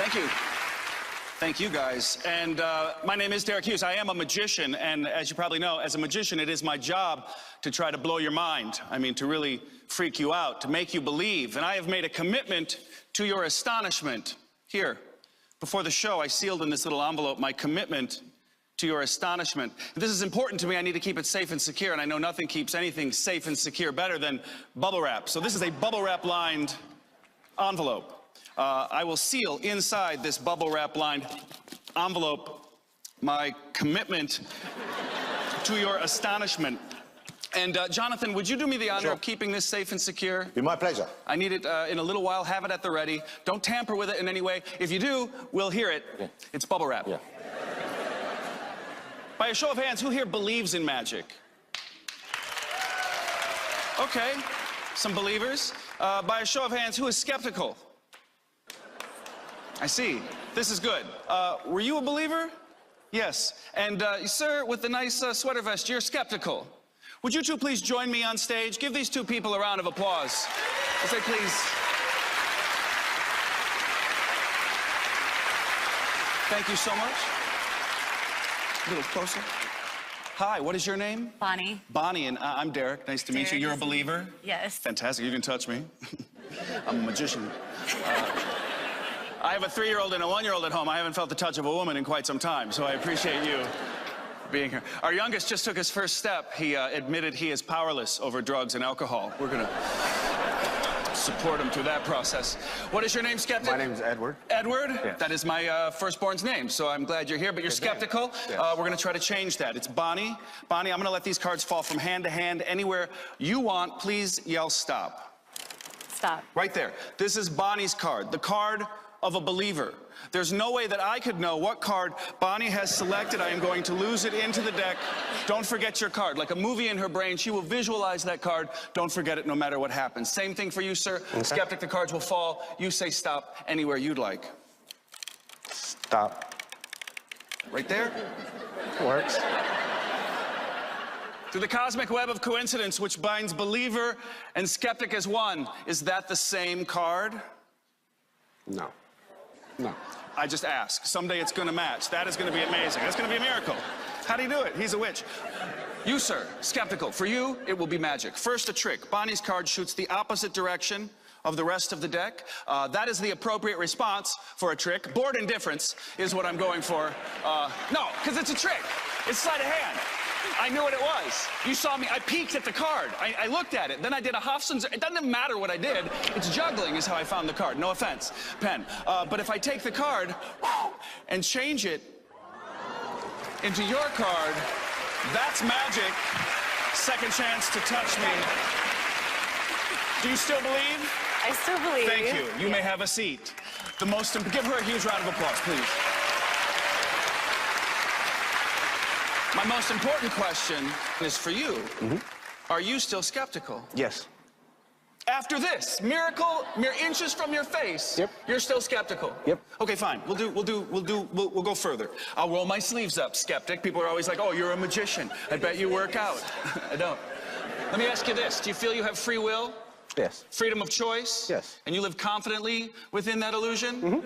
Thank you. Thank you, guys. And my name is Derek Hughes. I am a magician, and as you probably know, as a magician, it is my job to try to blow your mind. I mean, to really freak you out, to make you believe. And I have made a commitment to your astonishment. Here, before the show, I sealed in this little envelope my commitment to your astonishment. If this is important to me, I need to keep it safe and secure, and I know nothing keeps anything safe and secure better than bubble wrap. So this is a bubble wrap lined envelope. I will seal inside this bubble wrap lined envelope my commitment to your astonishment. And Jonathan, would you do me the honor of keeping this safe and secure? Be my pleasure. I need it in a little while. Have it at the ready. Don't tamper with it in any way. If you do, we'll hear it. Yeah. It's bubble wrap. Yeah. By a show of hands, who here believes in magic? Okay, some believers. By a show of hands, who is skeptical? I see. This is good. Were you a believer? Yes. And sir, with the nice sweater vest, you're skeptical. Would you two please join me on stage? Give these two people a round of applause. I'll say please. Thank you so much. A little closer. Hi, what is your name? Bonnie. Bonnie, and I'm Derek. Nice to meet you. You're a believer? Yes. Fantastic. You can touch me. I'm a magician. I have a 3-year-old and a 1-year-old at home. I haven't felt the touch of a woman in quite some time, so I appreciate you being here. Our youngest just took his first step. He admitted he is powerless over drugs and alcohol. We're gonna support him through that process. What is your name, skeptic? My name's Edward. Edward? Yes. That is my firstborn's name, so I'm glad you're here, but you're skeptical. Yes. We're gonna try to change that. It's Bonnie. Bonnie, I'm gonna let these cards fall from hand to hand anywhere you want. Please yell stop. Stop. Right there. This is Bonnie's card, the card of a believer. There's no way that I could know what card Bonnie has selected. I am going to lose it into the deck. Don't forget your card. Like a movie in her brain, she will visualize that card. Don't forget it no matter what happens. Same thing for you, sir. Okay. Skeptic, the cards will fall. You say stop anywhere you'd like. Stop. Right there? Works. Through the cosmic web of coincidence which binds believer and skeptic as one, is that the same card? No. No. I just ask. Someday it's gonna match. That is gonna be amazing. That's gonna be a miracle. How do you do it? He's a witch. You, sir, skeptical. For you, it will be magic. First, a trick. Bonnie's card shoots the opposite direction of the rest of the deck. That is the appropriate response for a trick. Bored indifference is what I'm going for. No, because it's a trick. It's sleight of hand. I knew what it was. You saw me. I peeked at the card. I looked at it. Then I did a Hofstens. It doesn't matter what I did. It's juggling is how I found the card. No offense, Penn. But if I take the card and change it into your card, that's magic. Second chance to touch me. Do you still believe? I still believe. Thank you. You may have a seat. Give her a huge round of applause, please. My most important question is for you. Are you still skeptical? Yes. After this miracle, mere inches from your face, yep, you're still skeptical. Yep. Okay, fine. We'll go further. I'll roll my sleeves up, skeptic. People are always like, "Oh, you're a magician. I bet you work out." I don't. Let me ask you this: do you feel you have free will? Yes. Freedom of choice? Yes. And you live confidently within that illusion?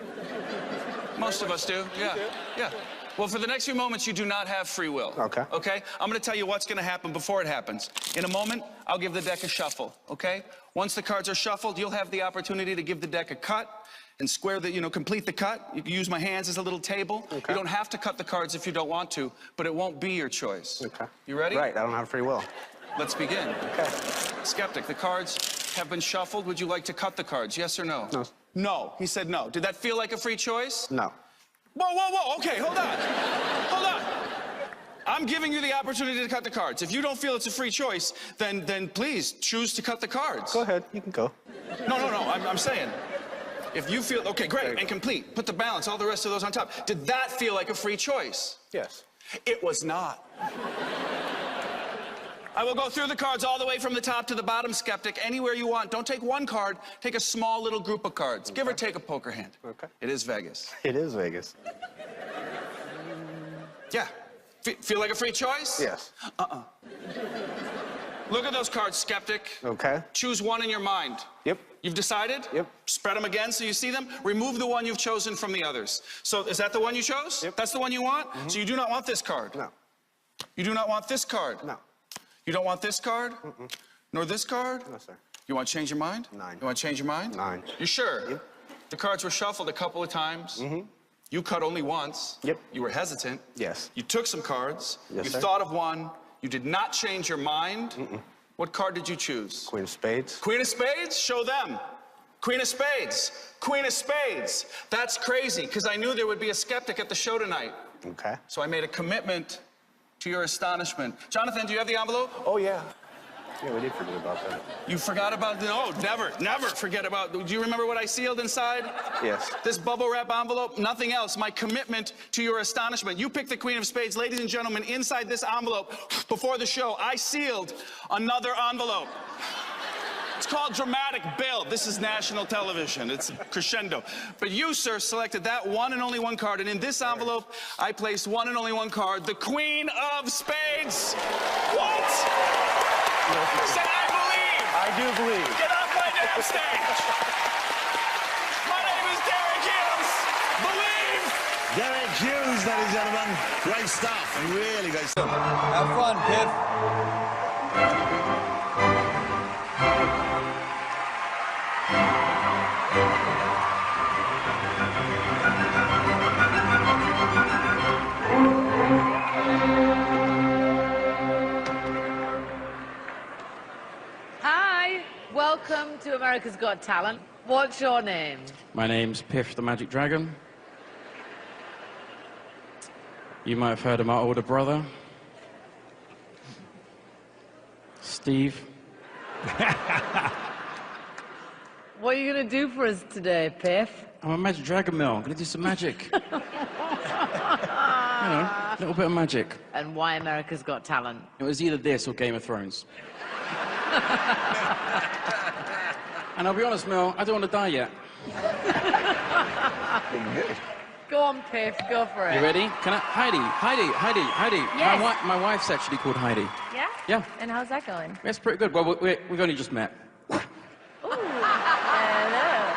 Most of us do. Yeah. Yeah. Well, for the next few moments, you do not have free will. Okay. Okay? I'm going to tell you what's going to happen before it happens. In a moment, I'll give the deck a shuffle, okay? Once the cards are shuffled, you'll have the opportunity to give the deck a cut and square the, complete the cut. You can use my hands as a little table. Okay. You don't have to cut the cards if you don't want to, but it won't be your choice. Okay. You ready? Right, I don't have free will. Let's begin. Okay. Skeptic, the cards have been shuffled. Would you like to cut the cards, yes or no? No. No. He said no. Did that feel like a free choice? No. Whoa, whoa, whoa, okay, hold on. Hold on. I'm giving you the opportunity to cut the cards. If you don't feel it's a free choice, then please choose to cut the cards. Go ahead, you can go. No, I'm saying, if you feel, okay, great, and complete, put the balance, all the rest of those on top. Did that feel like a free choice? Yes. It was not. I will go through the cards all the way from the top to the bottom, skeptic, anywhere you want. Don't take one card, take a small little group of cards. Okay. Give or take a poker hand. Okay. It is Vegas. It is Vegas. Yeah. Feel like a free choice? Yes. Look at those cards, skeptic. Okay. Choose one in your mind. Yep. You've decided? Yep. Spread them again so you see them. Remove the one you've chosen from the others. So is that the one you chose? Yep. That's the one you want? So you do not want this card? No. You do not want this card? No. You don't want this card? Nor this card? No, sir. You want to change your mind? 9. You want to change your mind? 9. You sure? Yep. The cards were shuffled a couple of times. You cut only once. Yep. You were hesitant. Yes. You took some cards. Yes, you sir. thought of one. You did not change your mind. What card did you choose? Queen of spades. Queen of spades? Show them. Queen of spades. Queen of spades. That's crazy, because I knew there would be a skeptic at the show tonight. Okay. So I made a commitment to your astonishment. Jonathan, do you have the envelope? Oh, yeah. Yeah, we did forget about that. You forgot about, no, never forget about, do you remember what I sealed inside? Yes. This bubble wrap envelope, nothing else, my commitment to your astonishment. You picked the Queen of Spades. Ladies and gentlemen, inside this envelope, before the show, I sealed another envelope. It's called dramatic build. This is national television. It's crescendo. But you, sir, selected that one and only one card. And in this envelope, I placed one and only one card, the Queen of Spades. What? Say, I believe. I do believe. Get off my damn stage. My name is Derek Hughes. Believe. Derek Hughes, ladies and gentlemen. Great stuff. Really great stuff. Have fun, Piff. Hi, welcome to America's Got Talent. What's your name? My name's Piff the Magic Dragon. You might have heard of my older brother, Steve. What are you going to do for us today, Piff? I'm a magic dragon, Mel. I'm going to do some magic. You know, a little bit of magic. And why America's Got Talent? It was either this or Game of Thrones. And I'll be honest, Mel, I don't want to die yet. Go on, Piff, go for it. You ready? Can I? Heidi. Yes. My wife's actually called Heidi. Yeah? Yeah. And how's that going? That's pretty good. Well, we've only just met. Ooh. Hello.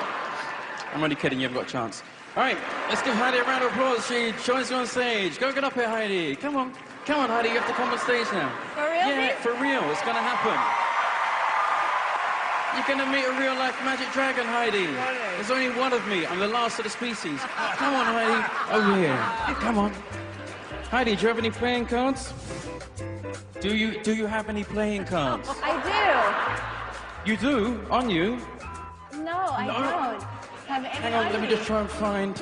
I'm only kidding, you haven't got a chance. All right, let's give Heidi a round of applause. She joins you on stage. Go get up here, Heidi. Come on, Heidi, you have to come on stage now. For real? Yeah, for real, it's gonna happen. You're gonna meet a real-life magic dragon, Heidi. There's only one of me. I'm the last of the species. Come on, Heidi. Over here. Come on. Heidi, do you have any playing cards? Do you have any playing cards? I You do? On you? do. No, I don't. Have any Hang on, let me just try and find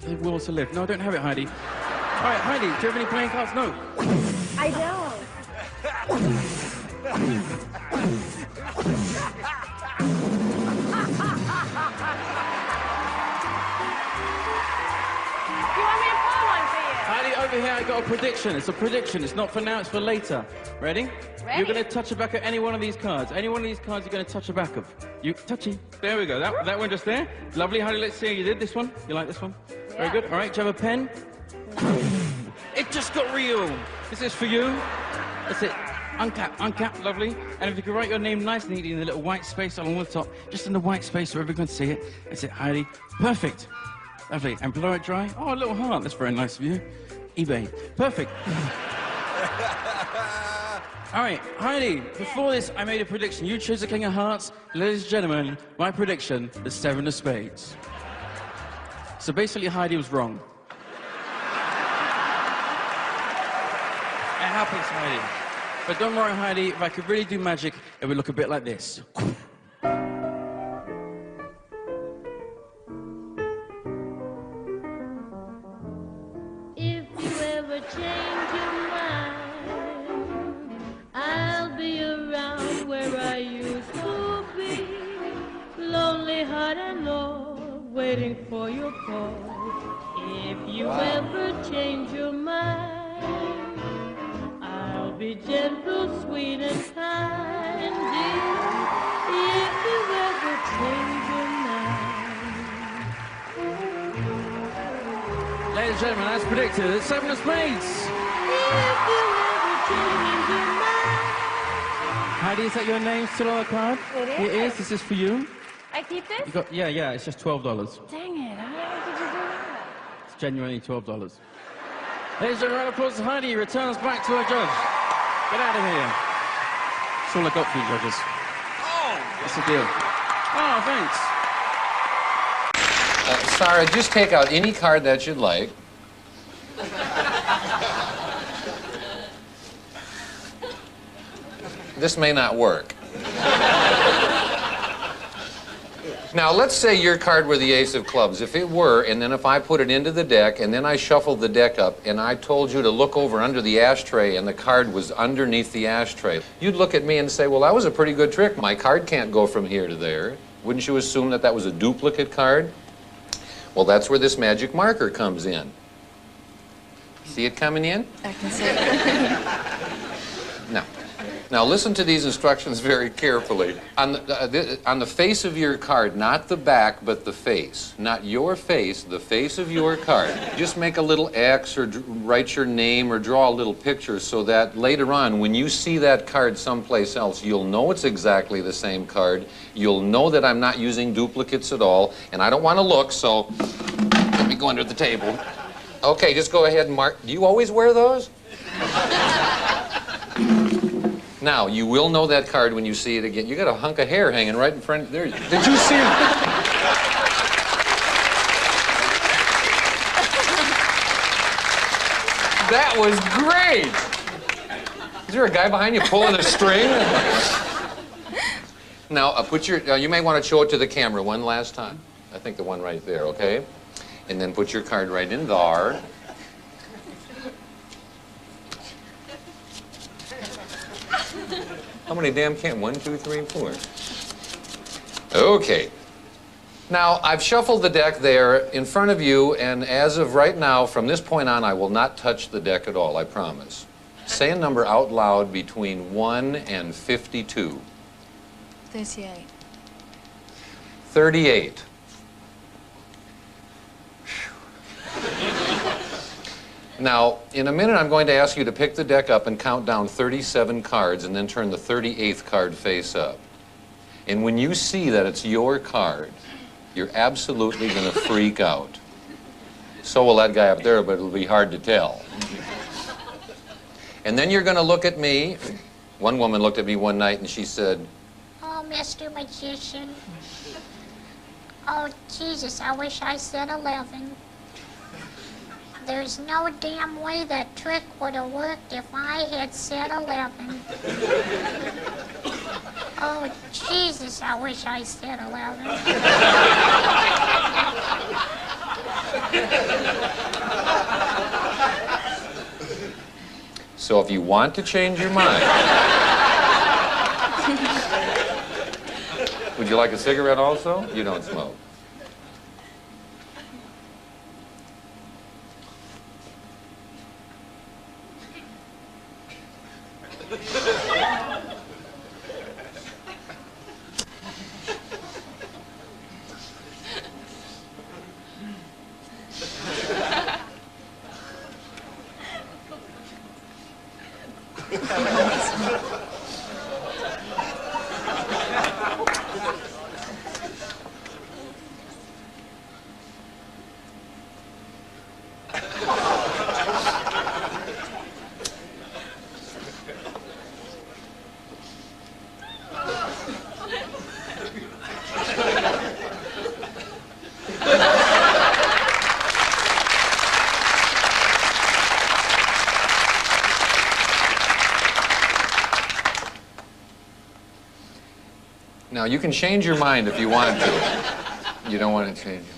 the will to live. No, I don't have it, Heidi. All right, Heidi, do you have any playing cards? No. I don't. Do you want me to pull one for you? Heidi, over here, I got a prediction. It's a prediction. It's not for now, it's for later. Ready? Ready. You're going to touch the back of any one of these cards. Any one of these cards, you're going to touch the back of. You touchy. There we go. That one just there. Lovely, Heidi. Let's see how you did this one. You like this one? Yeah. Very good. All right, do you have a pen? It just got real. This is for you. That's it. Uncap, lovely. And if you could write your name nice and neatly in the little white space along the top, just in the white space so everyone can see it. That's it, Heidi. Perfect. Lovely. And blow it dry. Oh, a little heart. That's very nice of you. eBay. Perfect. All right, Heidi, before this, I made a prediction. You chose the King of Hearts. Ladies and gentlemen, my prediction, the Seven of Spades. So basically, Heidi was wrong. It happens, Heidi. But don't worry, Heidi, if I could really do magic, it would look a bit like this. If you ever change your mind, I'll be around where I used to be. Lonely heart and all, waiting for your call. If you ever change your mind, I'll be gentle, sweet, and kind, dear. If you ever change your mind. Ladies and gentlemen, as predicted, the Seven of Spades. If you ever change your mind, Heidi, is that your name still on the card? It is. It is. This is for you. I keep this? You got, yeah, it's just $12. Dang it. How did you do that? It's genuinely $12. Ladies and gentlemen, applause to Heidi. Returns back to her judge. Get out of here. That's all I got for you, judges. Oh! What's the deal? Oh, thanks. Sarah, just take out any card that you'd like. This may not work. Now, let's say your card were the ace of clubs. If it were, and then if I put it into the deck, and then I shuffled the deck up, and I told you to look over under the ashtray, and the card was underneath the ashtray, you'd look at me and say, well, that was a pretty good trick. My card can't go from here to there. Wouldn't you assume that that was a duplicate card? Well, that's where this magic marker comes in. See it coming in? I can see it. Now listen to these instructions very carefully. On the face of your card, not the back, but the face. Not your face, the face of your card. Just make a little X or write your name or draw a little picture so that later on, when you see that card someplace else, you'll know it's exactly the same card. You'll know that I'm not using duplicates at all, and I don't want to look, so let me go under the table. Okay, just go ahead and mark. Do you always wear those? Now, you will know that card when you see it again. You got a hunk of hair hanging right in front. There. Did you see it? That was great. Is there a guy behind you pulling a string? Now, put your. You may want to show it to the camera one last time. I think the one right there. Okay, and then put your card right in there. How many damn cans? 1, 2, 3, 4. Okay. Now, I've shuffled the deck there in front of you, and as of right now, from this point on, I will not touch the deck at all, I promise. Say a number out loud between 1 and 52. 38. 38. Now, in a minute, I'm going to ask you to pick the deck up and count down 37 cards and then turn the 38th card face up. And when you see that it's your card, you're absolutely going to freak out. So will that guy up there, but it'll be hard to tell. And then you're going to look at me. One woman looked at me one night and she said, "Oh, Mr. Magician. Oh, Jesus, I wish I said 11. There's no damn way that trick would have worked if I had said 11. Oh, Jesus, I wish I said 11. So if you want to change your mind, would you like a cigarette also? You don't smoke. Now, you can change your mind if you want to. You don't want to change your mind.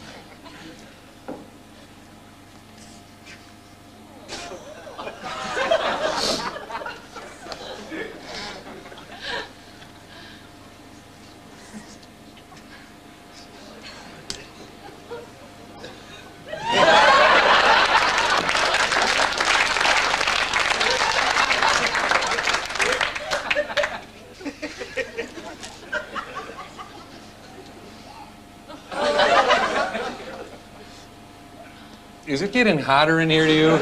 Is it getting hotter in here to you?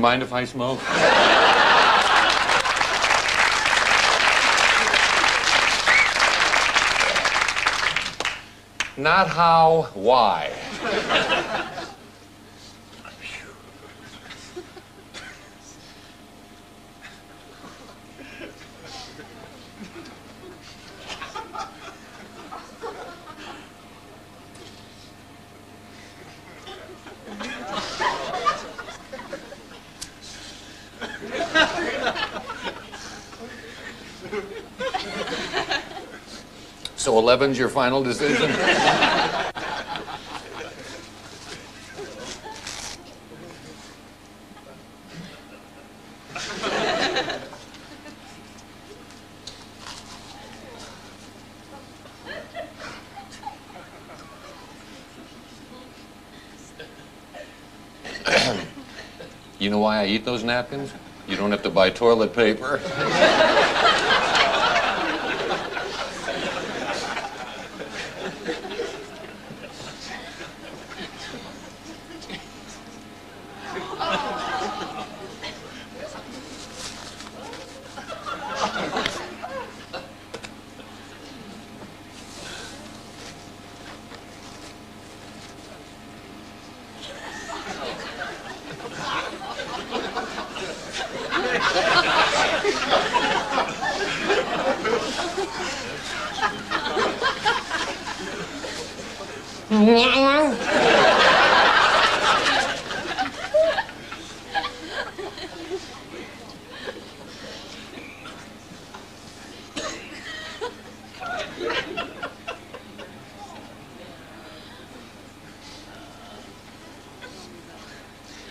mind if I smoke? Not how, why? So 11's your final decision? You know why I eat those napkins? You don't have to buy toilet paper.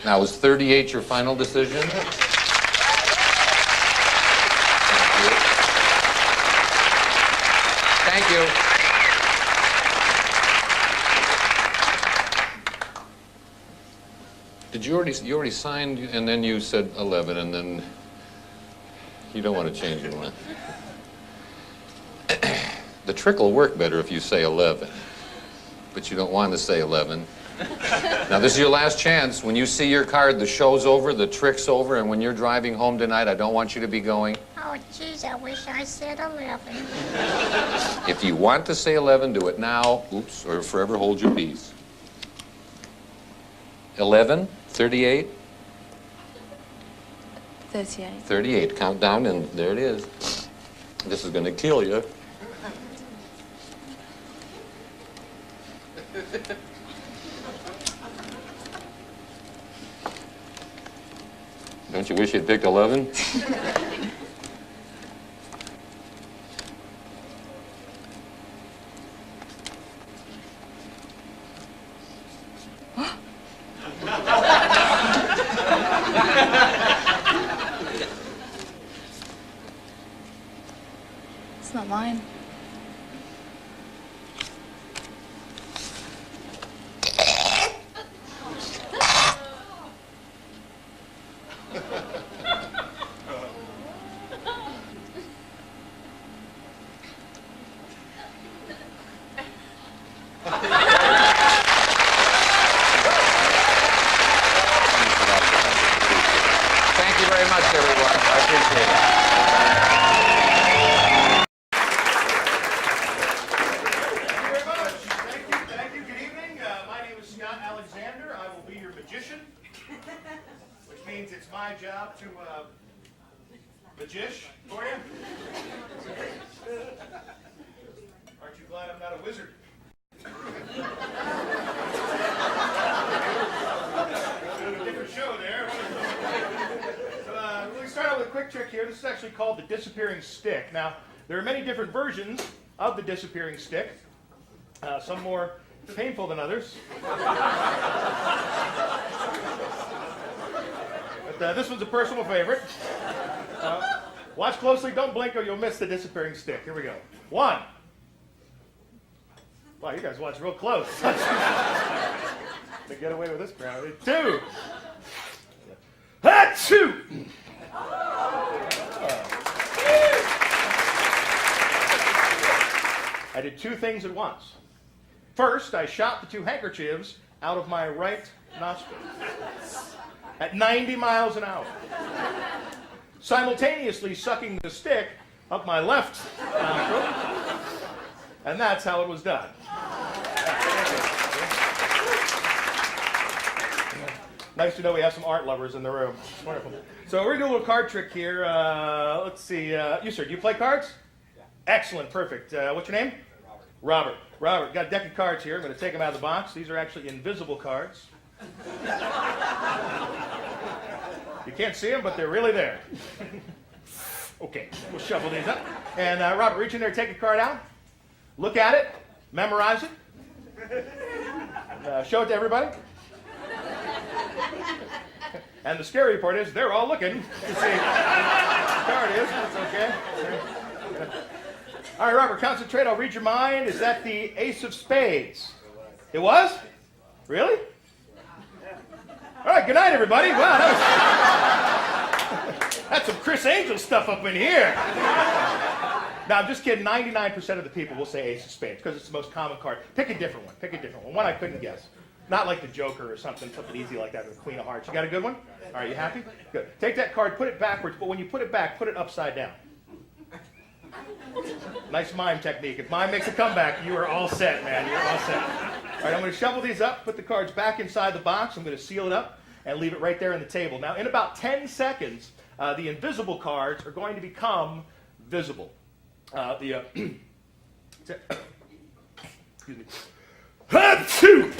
Now, is 38 your final decision? Thank you. Did you already signed, and then you said 11, and then you don't want to change your mind. The trick will work better if you say 11, but you don't want to say 11. Now, this is your last chance. When you see your card, the show's over, the trick's over, and when you're driving home tonight, I don't want you to be going. Oh, geez, I wish I said 11. If you want to say 11, do it now. Oops, or forever hold your peace. 11, 38, 38. 38. Count down, and there it is. This is going to kill you. Don't you wish you'd picked 11? It's not mine. Thank you very much, everyone. I appreciate it. Thank you. Good evening. My name is Alexandra. I will be your magician, which means it's my job to magish for you. Aren't you glad I'm not a wizard? Different show there. So we start out with a quick trick here. This is actually called the disappearing stick. Now, there are many different versions of the disappearing stick. Some more painful than others. But this one's a personal favorite. Watch closely, don't blink or you'll miss the disappearing stick. Here we go. 1. Wow, you guys watch real close. To get away with this crowd. 2. Ha-choo! I did 2 things at once. First, I shot the 2 handkerchiefs out of my right nostril. at 90 miles an hour, simultaneously sucking the stick up my left nostril, and that's how it was done. Nice to know we have some art lovers in the room. It's wonderful. So we're going to do a little card trick here. Let's see. You, sir, do you play cards? Yeah. Excellent. Perfect. What's your name? Robert. Robert. Got a deck of cards here. I'm going to take them out of the box. These are actually invisible cards. You can't see them, but they're really there. Okay. We'll shuffle these up. And Robert, reach in there, take a card out. Look at it. Memorize it. Show it to everybody. And the scary part is they're all looking to see what the card is. That's okay. All right, Robert, concentrate. I'll read your mind. Is that the Ace of Spades? It was? Really? All right, good night, everybody. Wow, that's some Chris Angel stuff up in here. No, I'm just kidding. 99% of the people will say Ace of Spades because it's the most common card. Pick a different one. Pick a different one. One I couldn't guess. Not like the Joker or something easy like that, or the Queen of Hearts. You got a good one? All right, you happy? Good. Take that card, put it backwards, but when you put it back, put it upside down. Nice mime technique. If mime makes a comeback, you are all set, man. You're all set. All right, I'm going to shovel these up, put the cards back inside the box. I'm going to seal it up and leave it right there on the table. Now, in about 10 seconds, the invisible cards are going to become visible. Excuse me. Achoo!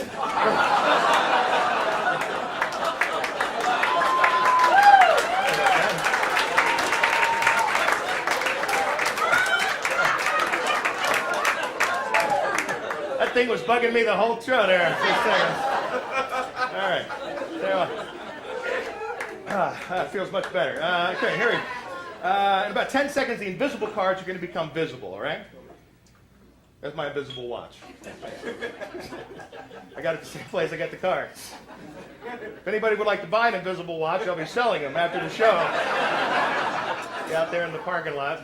That thing was bugging me the whole show there for a second. All right. That feels much better. Okay, here we go. In about 10 seconds, the invisible cards are going to become visible, all right? That's my invisible watch. I got it at the same place I got the cards. If anybody would like to buy an invisible watch, I'll be selling them after the show. Be out there in the parking lot.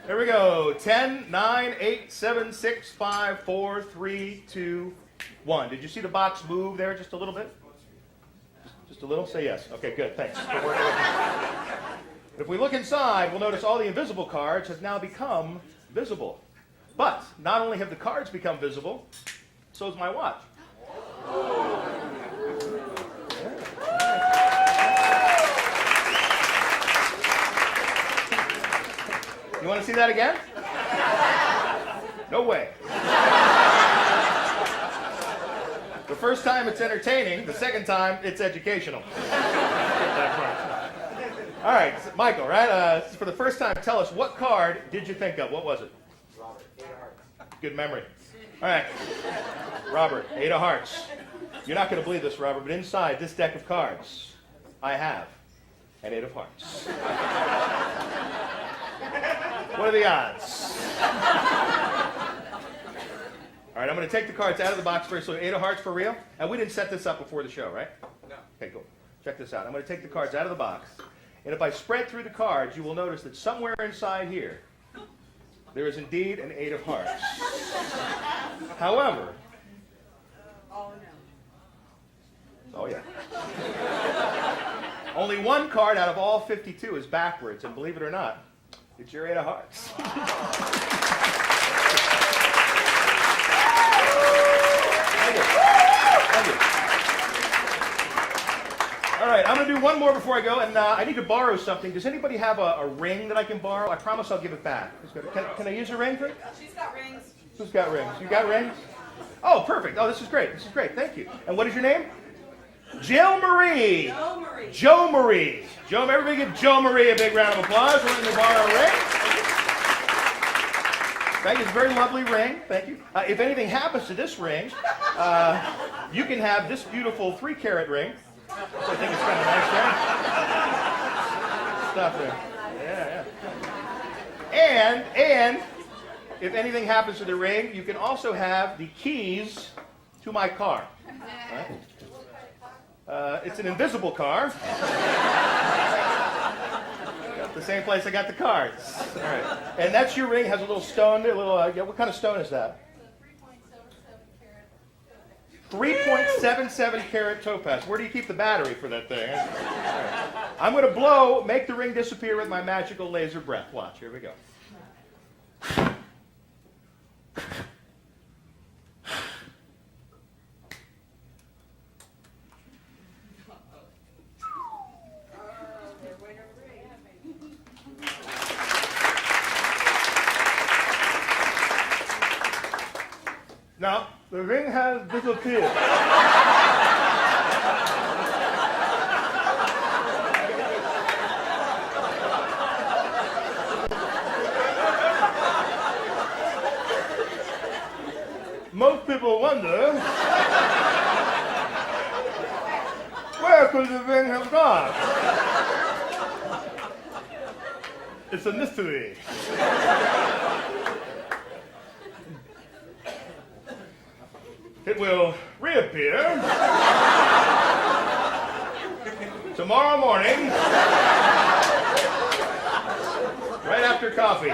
There we go. 10, 9, 8, 7, 6, 5, 4, 3, 2, 1. Did you see the box move there just a little bit? Just a little? Say yes. Okay, good. Thanks. If we look inside, we'll notice all the invisible cards have now become visible. But not only have the cards become visible, so has my watch. You want to see that again? No way. The first time it's entertaining, the second time it's educational. All right, Michael, right? For the first time, tell us, what card did you think of? What was it? Good memory. All right. Robert, 8 of hearts. You're not going to believe this, Robert, but inside this deck of cards, I have an 8 of hearts. What are the odds? All right, I'm going to take the cards out of the box first. So 8 of hearts for real? And we didn't set this up before the show, right? No. Okay, cool. Check this out. I'm going to take the cards out of the box. And if I spread through the cards, you will notice that somewhere inside here, there is indeed an 8 of hearts. However, oh yeah. Only one card out of all 52 is backwards, and believe it or not, it's your 8 of hearts. Thank you. Thank you. All right, I'm going to do one more before I go, and I need to borrow something. Does anybody have a ring that I can borrow? I promise I'll give it back. Can I use a ring for it? She's got rings. Who's got rings? You got rings? Oh, perfect. Oh, this is great. This is great. Thank you. And what is your name? Jill Marie. Joe Marie. Joe Marie. Joe, everybody give Joe Marie a big round of applause. We're going to borrow a ring. Thank you. It's a very lovely ring. Thank you. If anything happens to this ring, you can have this beautiful 3-carat ring. So I think it's kind of nice there. Stuff there. Yeah. And if anything happens to the ring, you can also have the keys to my car. Right? It's an invisible car. Got the same place I got the cards. All right. And that's your ring. Has a little stone there. What kind of stone is that? 3.77 carat topaz. Where do you keep the battery for that thing? I'm going to blow, make the ring disappear with my magical laser breath. Watch, here we go. Now, the ring has disappeared. Most people wonder, where could the ring have gone? It's a mystery. It will reappear tomorrow morning, right after coffee.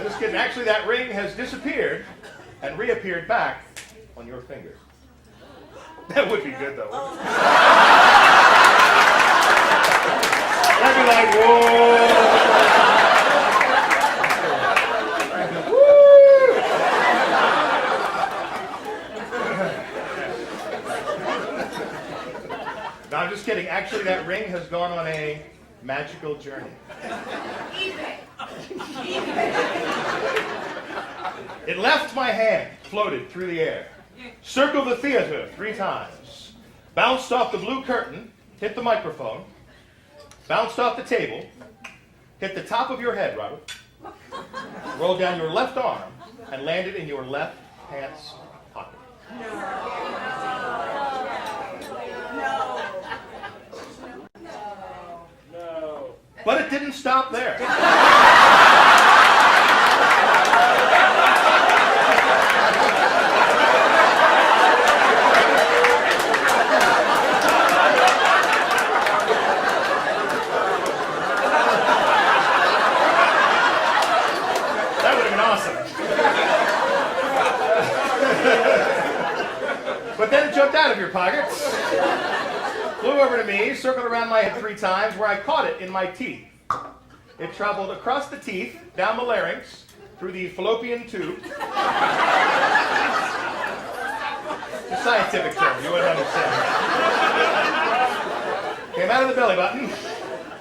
Just kidding. Actually, that ring has disappeared and reappeared back on your finger. That would be good, though. That'd be like, whoa. No, I'm just kidding. Actually, that ring has gone on a magical journey. It left my hand, floated through the air, circled the theater 3 times, bounced off the blue curtain, hit the microphone, bounced off the table, hit the top of your head, Robert, rolled down your left arm, and landed in your left pants pocket. But it didn't stop there. That would have been awesome. But then it jumped out of your pockets, flew over to me, circled around my head 3 times, where I caught it in my teeth. It traveled across the teeth, down the larynx, through the fallopian tube. It's a scientific term, you wouldn't understand. Came out of the belly button,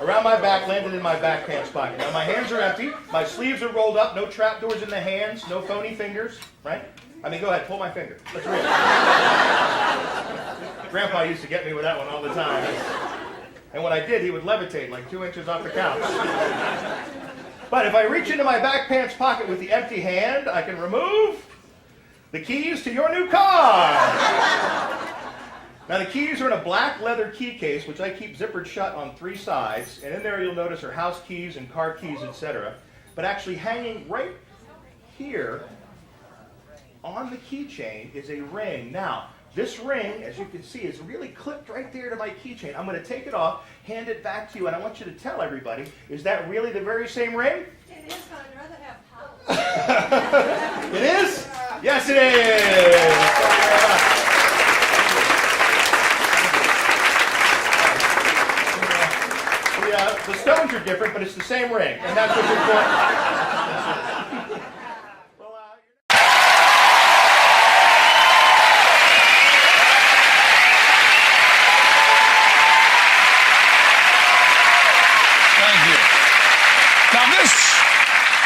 around my back, landed in my back pants pocket. Now my hands are empty, my sleeves are rolled up, no trapdoors in the hands, no phony fingers, right? I mean, go ahead, pull my finger. Let's read it. Grandpa used to get me with that one all the time. And when I did, he would levitate like 2 inches off the couch. But if I reach into my back pants pocket with the empty hand, I can remove the keys to your new car. Now the keys are in a black leather key case, which I keep zippered shut on 3 sides. And in there you'll notice are house keys and car keys, etc. But actually hanging right here on the keychain is a ring. Now, this ring, as you can see, is really clipped right there to my keychain. I'm going to take it off, hand it back to you, and I want you to tell everybody, is that really the very same ring? It is, but I'd rather have power. It is? Yes, it is. The stones are different, but it's the same ring, and that's what's important.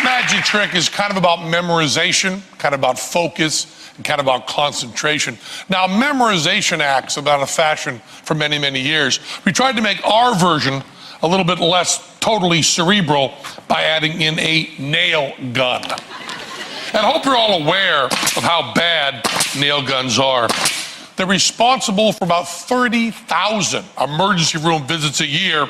Magic trick is kind of about memorization, kind of about focus, and kind of about concentration. Now, memorization acts about a fashion for many, many years. We tried to make our version a little bit less totally cerebral by adding in a nail gun. And I hope you're all aware of how bad nail guns are. They're responsible for about 30,000 emergency room visits a year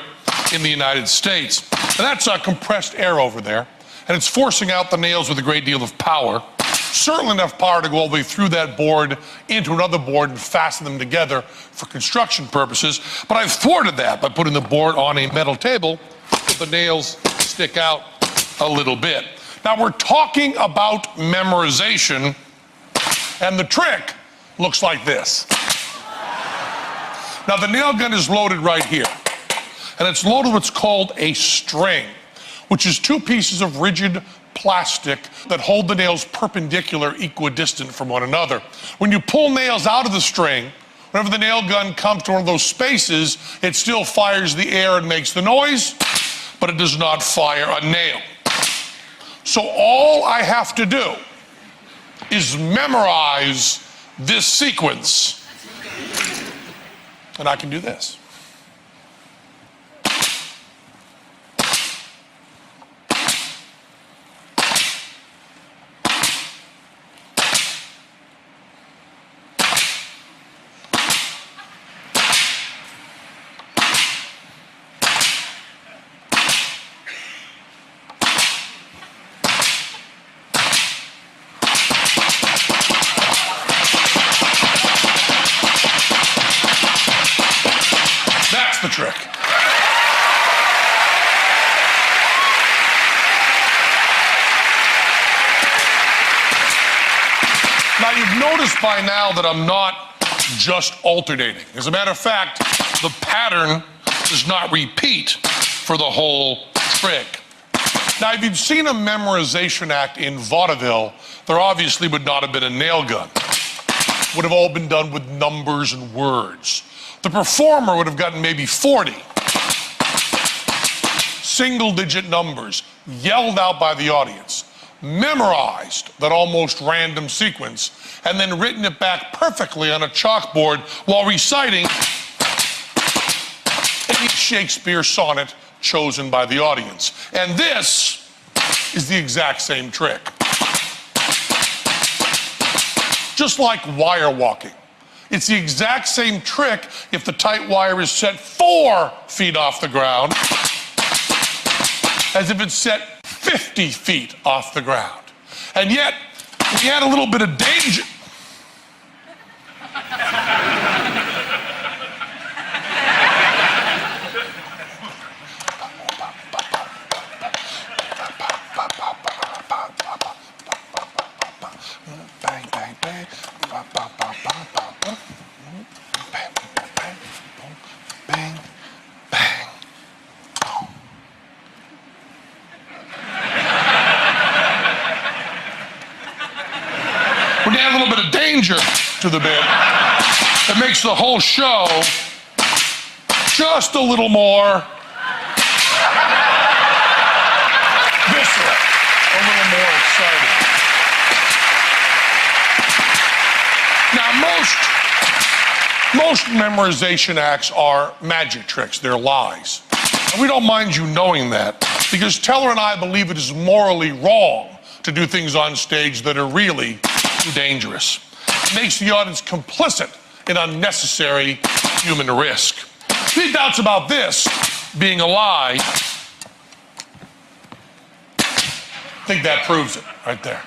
in the United States. And that's compressed air over there. And it's forcing out the nails with a great deal of power. Certainly enough power to go all the way through that board into another board and fasten them together for construction purposes. But I've thwarted that by putting the board on a metal table so the nails stick out a little bit. Now, we're talking about memorization, and the trick looks like this. Now, the nail gun is loaded right here, and it's loaded with what's called a string, which is two pieces of rigid plastic that hold the nails perpendicular, equidistant from one another. When you pull nails out of the string, whenever the nail gun comes to one of those spaces, it still fires the air and makes the noise, but it does not fire a nail. So all I have to do is memorize this sequence, and I can do this. The trick. Now, you've noticed by now that I'm not just alternating. As a matter of fact, the pattern does not repeat for the whole trick. Now, if you'd seen a memorization act in vaudeville, there obviously would not have been a nail gun. It would have all been done with numbers and words. The performer would have gotten maybe 40 single-digit numbers yelled out by the audience, memorized that almost random sequence, and then written it back perfectly on a chalkboard while reciting any Shakespeare sonnet chosen by the audience. And this is the exact same trick. Just like wire walking. It's the exact same trick if the tight wire is set 4 feet off the ground as if it's set 50 feet off the ground. And yet, we add a little bit of danger. Bang, bang, bang. Bang, bang, boom. When you add a little bit of danger to the bit, it makes the whole show just a little more visceral, a little more exciting. Now, most memorization acts are magic tricks. They're lies. And we don't mind you knowing that, because Teller and I believe it is morally wrong to do things on stage that are really too dangerous. It makes the audience complicit in unnecessary human risk. Any doubts about this being a lie? I think that proves it right there.